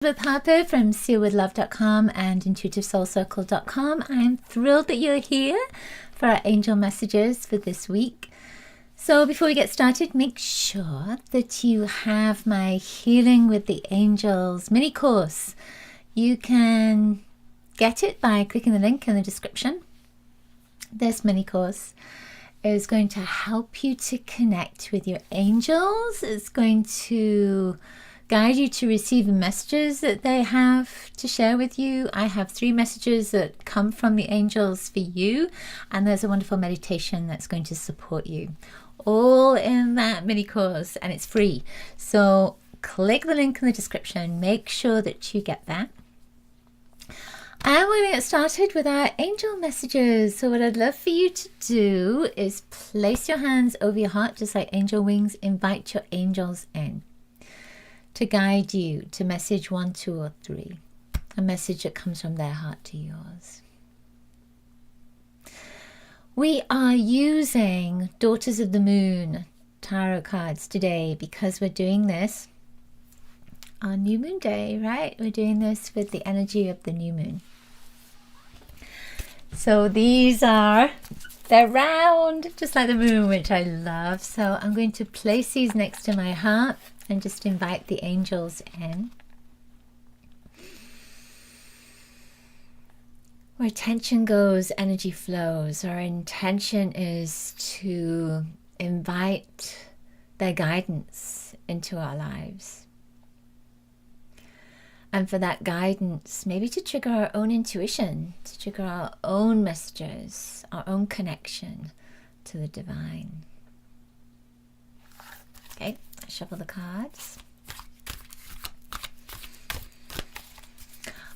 With Harper from sealwithlove.com and intuitivesoulcircle.com. I'm thrilled that you're here for our angel messages for this week. So before we get started, make sure that you have my Healing with the Angels mini course. You can get it by clicking the link in the description. This mini course is going to help you to connect with your angels. It's going to guide you to receive the messages that they have to share with you. I have 3 messages that come from the angels for you, and there's a wonderful meditation that's going to support you, all in that mini course, and it's free. So click the link in the description, make sure that you get that. And we're going to get started with our angel messages. So what I'd love for you to do is place your hands over your heart, just like angel wings. Invite your angels in to guide you to message 1, 2, or 3, a message that comes from their heart to yours. We are using Daughters of the Moon tarot cards today because we're doing this on New Moon Day, right? We're doing this with the energy of the new moon. So they're round, just like the moon, which I love. So I'm going to place these next to my heart and just invite the angels in. Where attention goes, energy flows. Our intention is to invite their guidance into our lives. And for that guidance, maybe to trigger our own intuition, to trigger our own messages, our own connection to the divine. Okay, shuffle the cards.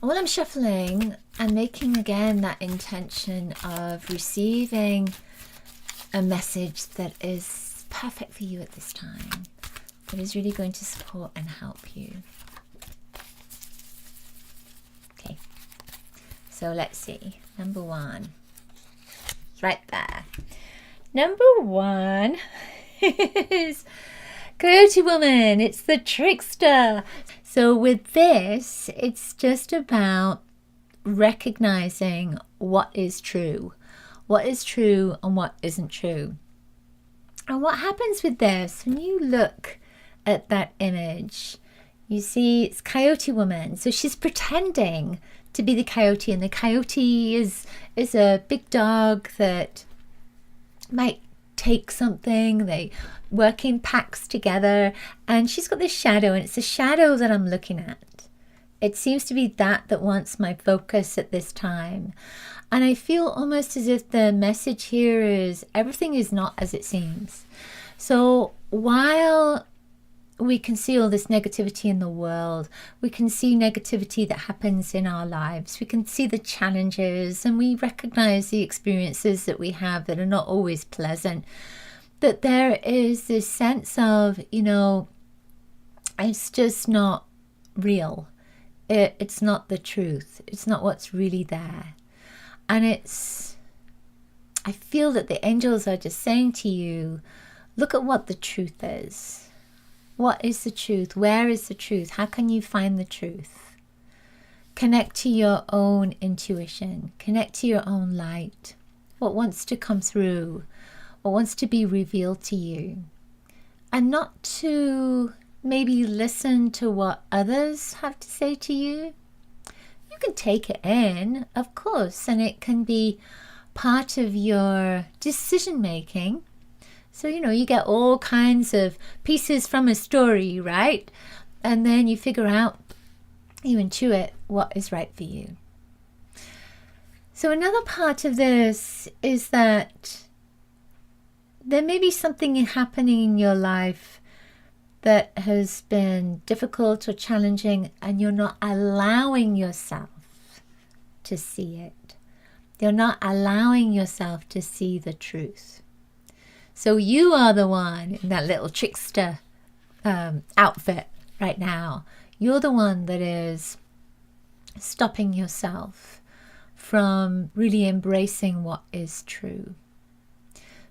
While I'm shuffling, I'm making again that intention of receiving a message that is perfect for you at this time, that is really going to support and help you. Okay, so let's see. Number 1, right there. Number 1 is Coyote Woman. It's the trickster. So with this, it's just about recognizing what is true and what isn't true. And what happens with this, when you look at that image, you see it's Coyote Woman. So she's pretending to be the coyote, and the coyote is a big dog that might take something. They work in packs together, and she's got this shadow, and it's the shadow that I'm looking at. It seems to be that wants my focus at this time. And I feel almost as if the message here is everything is not as it seems. So while we can see all this negativity in the world, we can see negativity that happens in our lives, we can see the challenges, and we recognize the experiences that we have that are not always pleasant, that there is this sense of, it's just not real. It's not the truth. It's not what's really there. And I feel that the angels are just saying to you, look at what the truth is. What is the truth? Where is the truth? How can you find the truth? Connect to your own intuition. Connect to your own light. What wants to come through? What wants to be revealed to you? And not to maybe listen to what others have to say to you. You can take it in, of course, and it can be part of your decision making. So, you get all kinds of pieces from a story, right? And then you figure out, you intuit what is right for you. So another part of this is that there may be something happening in your life that has been difficult or challenging, and you're not allowing yourself to see it. You're not allowing yourself to see the truth. So you are the one in that little trickster outfit right now. You're the one that is stopping yourself from really embracing what is true.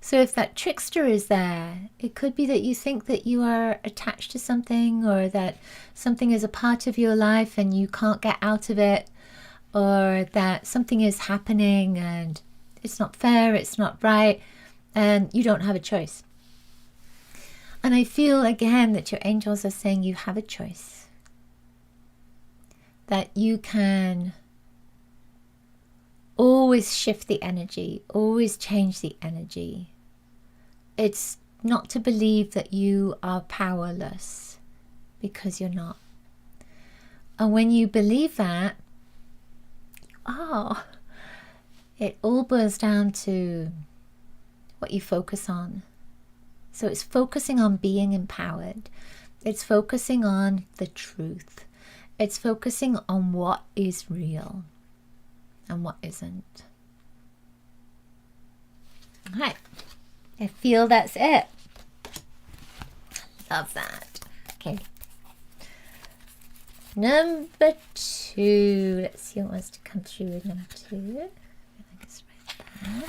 So if that trickster is there, it could be that you think that you are attached to something, or that something is a part of your life and you can't get out of it, or that something is happening and it's not fair, it's not right, and you don't have a choice. And I feel again that your angels are saying you have a choice. That you can always shift the energy, always change the energy. It's not to believe that you are powerless, because you're not. And when you believe that, it all boils down to what you focus on. So it's focusing on being empowered. It's focusing on the truth. It's focusing on what is real and what isn't. All right. I feel that's it. Love that. Okay. Number 2. Let's see what wants to come through with number 2. I think it's right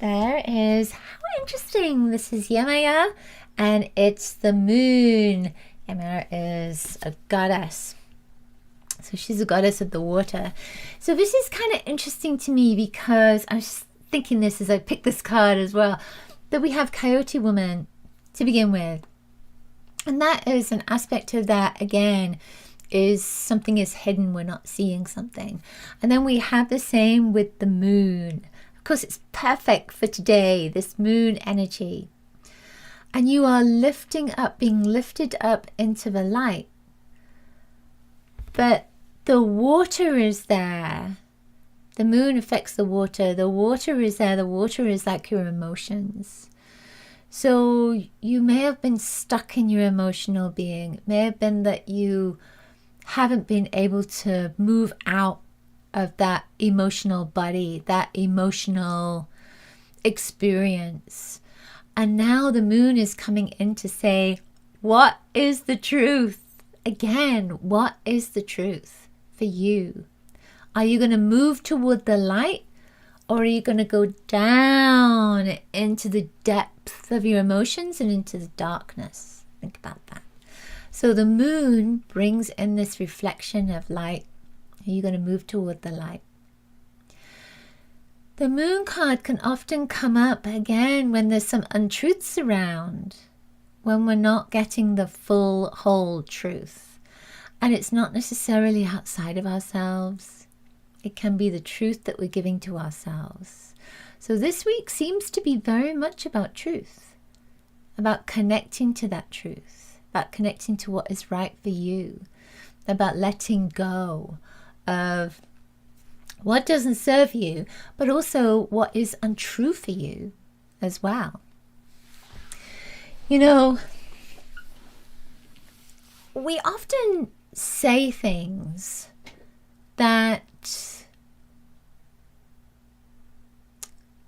there. There is, how interesting. This is Yemaya, and it's the moon. Yemaya is a goddess. So she's a goddess of the water. So this is kind of interesting to me, because I was thinking this as I picked this card as well, that we have Coyote Woman to begin with. And that is an aspect of that, again, is something is hidden, we're not seeing something. And then we have the same with the moon. Of course, it's perfect for today, this moon energy. And you are lifting up, being lifted up into the light. But the water is there. The moon affects the water. The water is there. The water is like your emotions. So you may have been stuck in your emotional being. It may have been that you haven't been able to move out of that emotional body, that emotional experience. And now the moon is coming in to say, what is the truth? Again, what is the truth for you? Are you going to move toward the light, or are you going to go down into the depth of your emotions and into the darkness? Think about that. So the moon brings in this reflection of light. Are you going to move toward the light? The moon card can often come up again when there's some untruths around, when we're not getting the full, whole truth. And it's not necessarily outside of ourselves. It can be the truth that we're giving to ourselves. So this week seems to be very much about truth, about connecting to that truth, about connecting to what is right for you, about letting go of what doesn't serve you, but also what is untrue for you as well. You know, we often say things that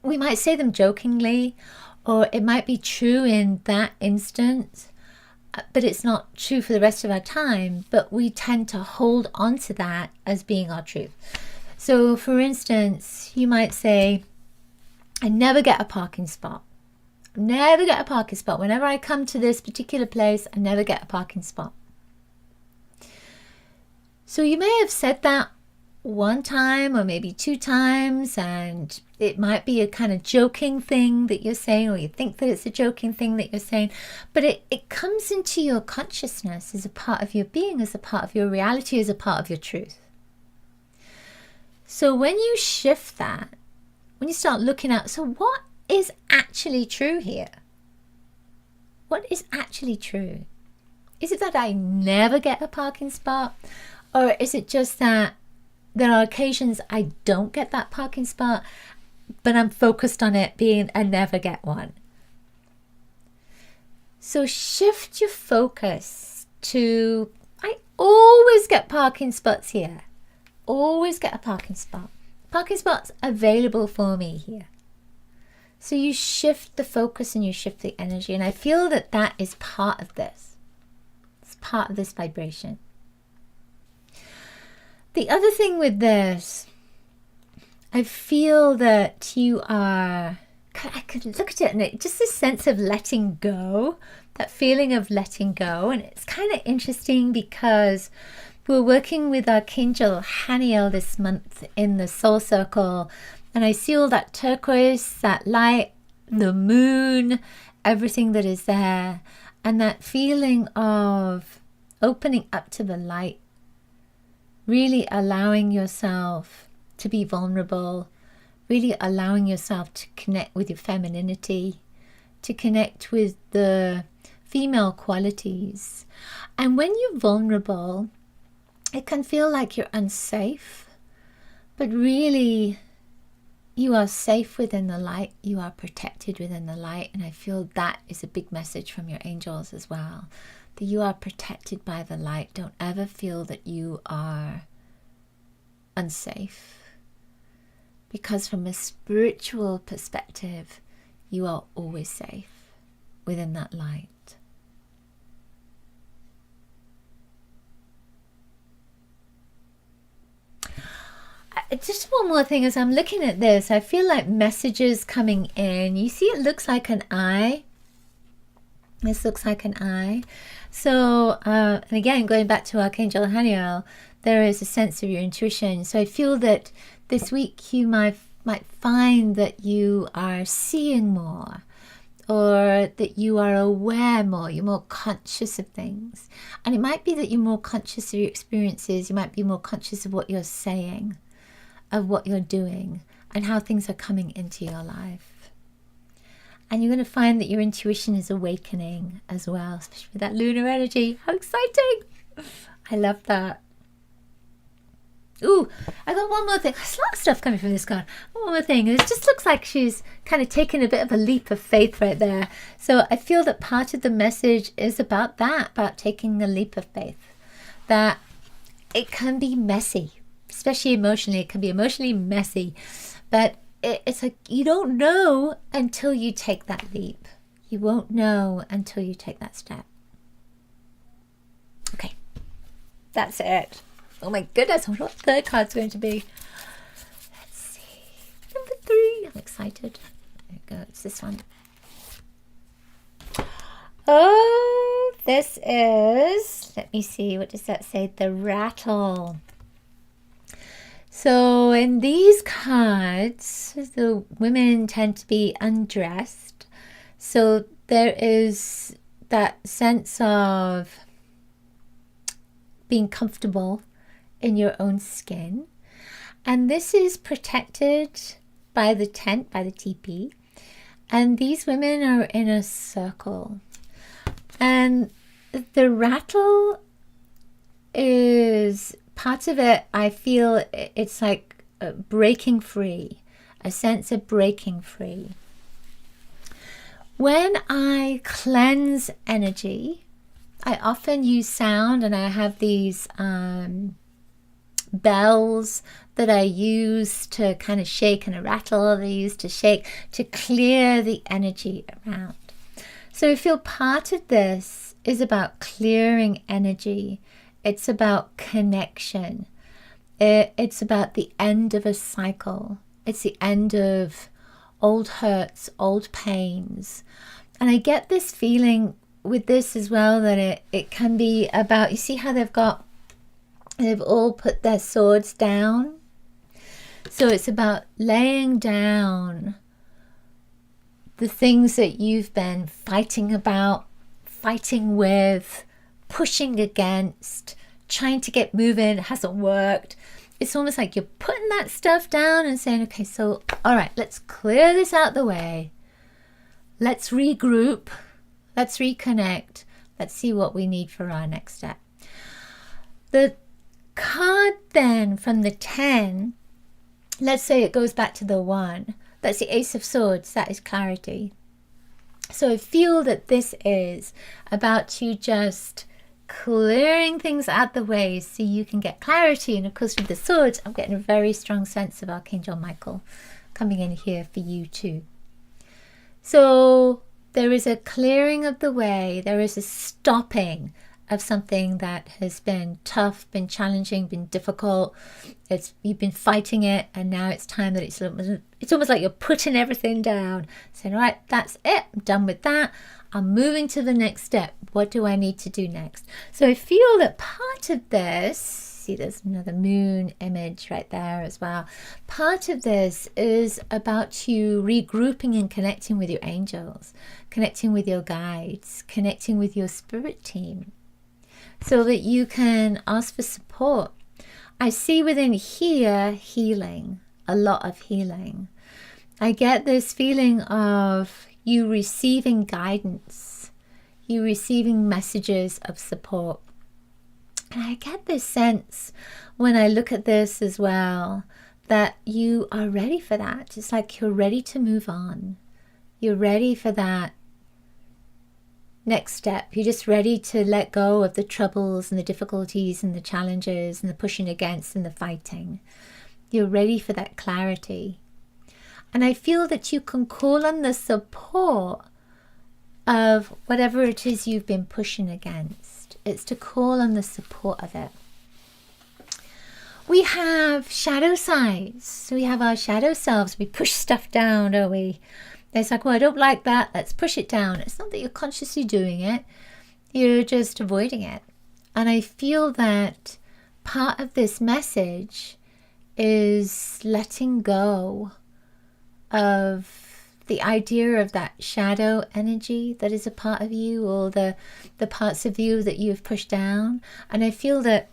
we might say them jokingly, or it might be true in that instant, but it's not true for the rest of our time, but we tend to hold on to that as being our truth. So for instance, you might say, I never get a parking spot. Never get a parking spot. Whenever I come to this particular place, I never get a parking spot. So you may have said that one time or maybe 2 times, and it might be a kind of joking thing that you're saying, or you think that it's a joking thing that you're saying, but it comes into your consciousness as a part of your being, as a part of your reality, as a part of your truth. So when you shift that, when you start looking at, so what is actually true here? What is actually true? Is it that I never get a parking spot? Or is it just that there are occasions I don't get that parking spot, but I'm focused on it being I never get one? So shift your focus to, I always get parking spots here. Always get a parking spot. Parking spots available for me here. So you shift the focus and you shift the energy. And I feel that that is part of this. It's part of this vibration. The other thing with this, I feel that you are I could look at it and it just this sense of letting go, that feeling of letting go. And it's kind of interesting because we're working with Archangel Haniel this month in the Soul Circle, and I see all that turquoise, that light, the moon, everything that is there, and that feeling of opening up to the light, really allowing yourself to be vulnerable, really allowing yourself to connect with your femininity, to connect with the female qualities. And when you're vulnerable, it can feel like you're unsafe, but really you are safe within the light, you are protected within the light. And I feel that is a big message from your angels as well, that you are protected by the light. Don't ever feel that you are unsafe, because from a spiritual perspective, you are always safe within that light. Just one more thing, as I'm looking at this, I feel like messages coming in. You see, it looks like an eye. This looks like an eye. So, and again, going back to Archangel Haniel, there is a sense of your intuition. So I feel that this week you might find that you are seeing more, or that you are aware more, you're more conscious of things. And it might be that you're more conscious of your experiences, you might be more conscious of what you're saying, of what you're doing, and how things are coming into your life. And you're going to find that your intuition is awakening as well, especially with that lunar energy. How exciting! I love that. Ooh, I got one more thing. There's a lot of stuff coming from this card. One more thing. It just looks like she's kind of taking a bit of a leap of faith right there. So I feel that part of the message is about that, about taking a leap of faith. That it can be messy, especially emotionally. It can be emotionally messy. But it's like you don't know until you take that leap. You won't know until you take that step. Okay, that's it. Oh my goodness, I wonder what the third card's going to be. Let's see. Number 3. I'm excited. There we go. It's this one. Oh, this is, let me see, what does that say? The rattle. So in these cards, the women tend to be undressed. So there is that sense of being comfortable in your own skin. And this is protected by the tent, by the teepee. And these women are in a circle. And the rattle is part of it. I feel it's like breaking free, a sense of breaking free. When I cleanse energy, I often use sound, and I have these bells that I use to kind of shake, and a rattle that I use to shake to clear the energy around. So I feel part of this is about clearing energy. It's about connection. It's about the end of a cycle. It's the end of old hurts, old pains. And I get this feeling with this as well, that it can be about, you see how they've all put their swords down. So it's about laying down the things that you've been fighting about, fighting with, pushing against, trying to get moving. It hasn't worked. It's almost like you're putting that stuff down and saying, okay, so, all right, let's clear this out the way. Let's regroup. Let's reconnect. Let's see what we need for our next step. The card then from the 10, let's say it goes back to the 1. That's the Ace of Swords. That is clarity. So I feel that this is about you just clearing things out the way so you can get clarity. And of course with the swords, I'm getting a very strong sense of Archangel Michael coming in here for you too. So there is a clearing of the way. There is a stopping of something that has been tough, been challenging, been difficult. You've been fighting it, and now it's time that it's almost like you're putting everything down, saying, all right, that's it, I'm done with that. I'm moving to the next step. What do I need to do next? So I feel that part of this, see there's another moon image right there as well. Part of this is about you regrouping and connecting with your angels, connecting with your guides, connecting with your spirit team, so that you can ask for support. I see within here healing, a lot of healing. I get this feeling of you receiving guidance, you receiving messages of support. And I get this sense when I look at this as well, that you are ready for that. It's like you're ready to move on. You're ready for that next step. You're just ready to let go of the troubles and the difficulties and the challenges and the pushing against and the fighting. You're ready for that clarity. And I feel that you can call on the support of whatever it is you've been pushing against. It's to call on the support of it. We have shadow sides. So we have our shadow selves. We push stuff down, don't we? It's like, well, I don't like that. Let's push it down. It's not that you're consciously doing it. You're just avoiding it. And I feel that part of this message is letting go of the idea of that shadow energy that is a part of you, or the parts of you that you've pushed down. And I feel that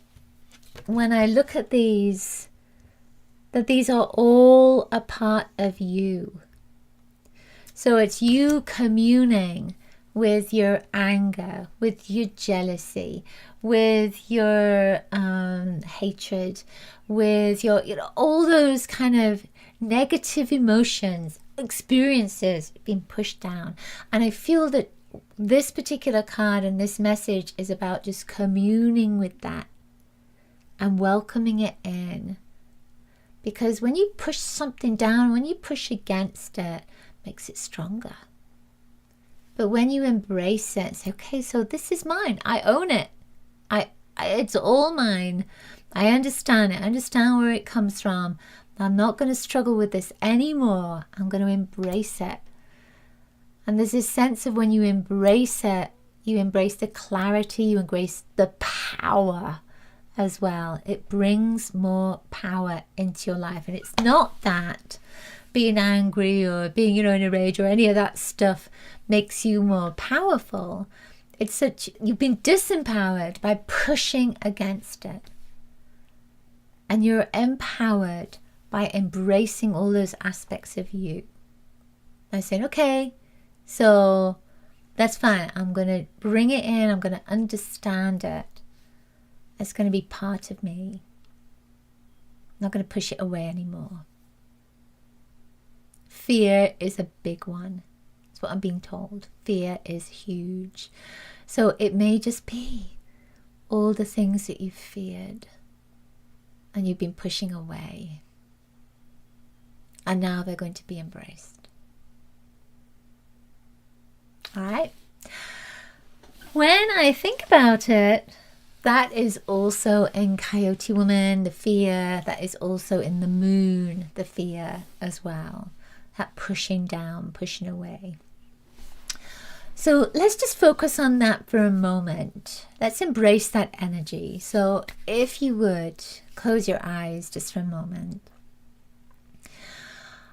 when I look at these, that these are all a part of you. So it's you communing with your anger, with your jealousy, with your hatred, with your, all those kind of negative emotions, experiences being pushed down. And I feel that this particular card and this message is about just communing with that and welcoming it in. Because when you push something down, when you push against it, makes it stronger. But when you embrace it, say, okay, so this is mine. I own it. It's all mine. I understand it. I understand where it comes from. I'm not going to struggle with this anymore. I'm going to embrace it. And there's this sense of when you embrace it, you embrace the clarity, you embrace the power as well. It brings more power into your life. And it's not that being angry or being, in a rage or any of that stuff makes you more powerful. It's such, you've been disempowered by pushing against it. And you're empowered by embracing all those aspects of you. I'm saying, okay, so that's fine. I'm going to bring it in. I'm going to understand it. It's going to be part of me. I'm not going to push it away anymore. Fear is a big one. That's what I'm being told. Fear is huge. So it may just be all the things that you've feared and you've been pushing away. And now they're going to be embraced. All right. When I think about it, that is also in Coyote Woman, the fear. That is also in the moon, the fear as well. That pushing down, pushing away. So let's just focus on that for a moment. Let's embrace that energy. So if you would, close your eyes just for a moment.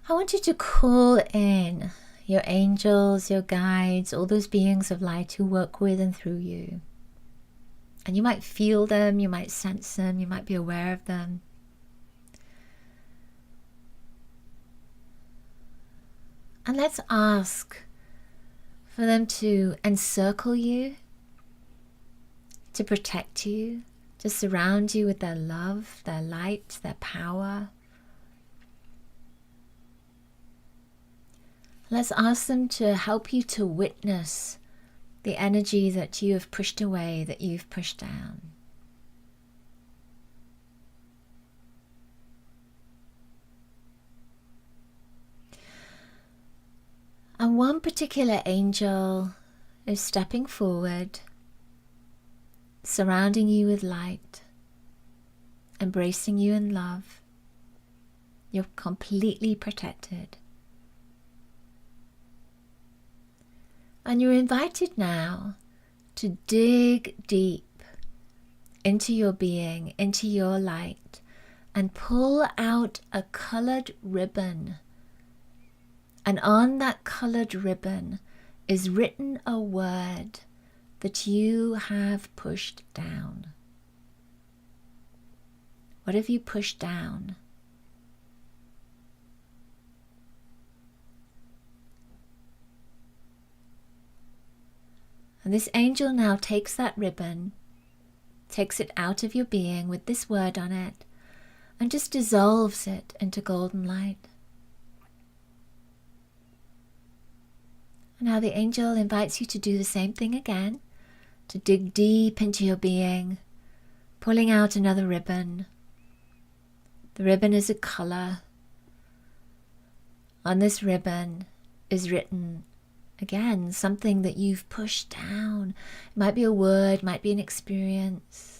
I want you to call in your angels, your guides, all those beings of light who work with and through you. And you might feel them, you might sense them, you might be aware of them. And let's ask for them to encircle you, to protect you, to surround you with their love, their light, their power. Let's ask them to help you to witness the energy that you have pushed away, that you've pushed down. And one particular angel is stepping forward surrounding you with light, embracing you in love. You're completely protected. And you're invited now to dig deep into your being, into your light, and pull out a colored ribbon. And on that colored ribbon is written a word that you have pushed down. What have you pushed down? And this angel now takes that ribbon, takes it out of your being with this word on it, and just dissolves it into golden light. And now the angel invites you to do the same thing again, to dig deep into your being, pulling out another ribbon. The ribbon is a color. On this ribbon is written, again, something that you've pushed down. It might be a word, might be an experience.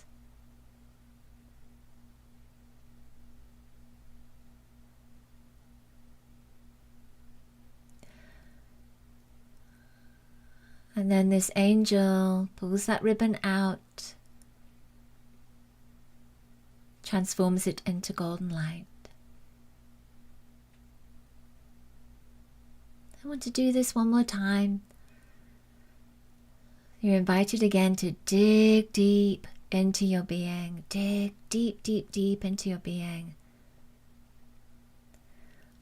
And then this angel pulls that ribbon out, transforms it into golden light. I want to do this one more time. You're invited again to dig deep into your being. Dig deep, deep, deep into your being.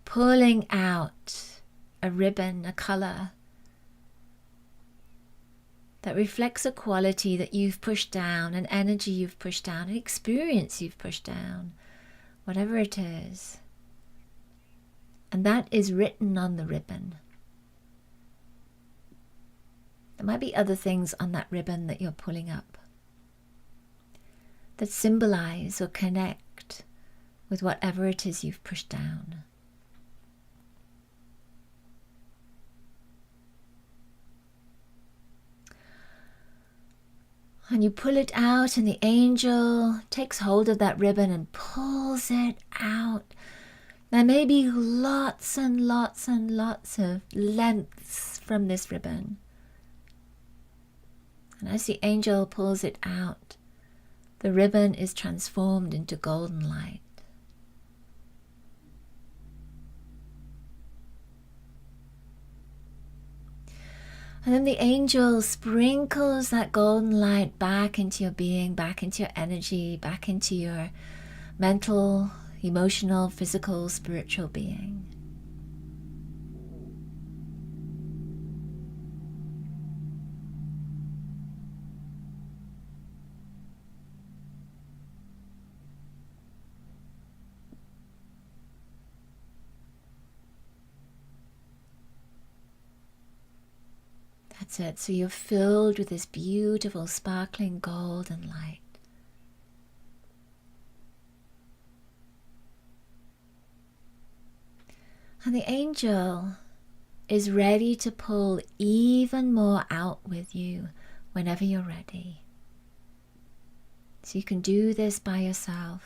Pulling out a ribbon, a color that reflects a quality that you've pushed down, an energy you've pushed down, an experience you've pushed down, whatever it is. And that is written on the ribbon. There might be other things on that ribbon that you're pulling up that symbolize or connect with whatever it is you've pushed down. And you pull it out, and the angel takes hold of that ribbon and pulls it out. There may be lots and lots and lots of lengths from this ribbon. And as the angel pulls it out, the ribbon is transformed into golden light. And then the angel sprinkles that golden light back into your being, back into your energy, back into your mental, emotional, physical, spiritual being. That's it. So you're filled with this beautiful, sparkling golden light. And the angel is ready to pull even more out with you whenever you're ready. So you can do this by yourself.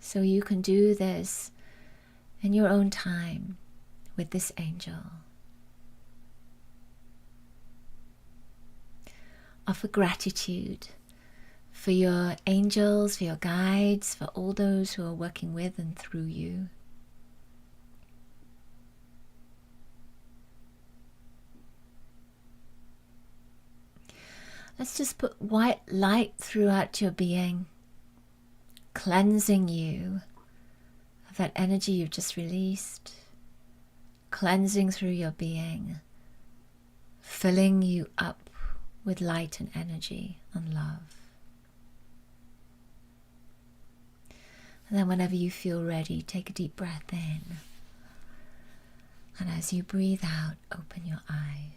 So you can do this in your own time with this angel. Offer gratitude for your angels, for your guides, for all those who are working with and through you. Let's just put white light throughout your being, cleansing you of that energy you've just released, cleansing through your being, filling you up with light and energy and love. And then whenever you feel ready, take a deep breath in. And as you breathe out, open your eyes.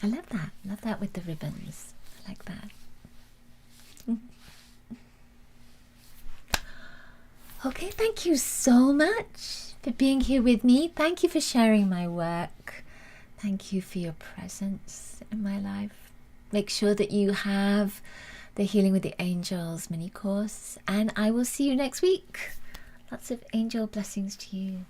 I love that. Love that with the ribbons. I like that. Okay, thank you so much for being here with me. Thank you for sharing my work. Thank you for your presence in my life. Make sure that you have the Healing with the Angels mini course, and I will see you next week. Lots of angel blessings to you.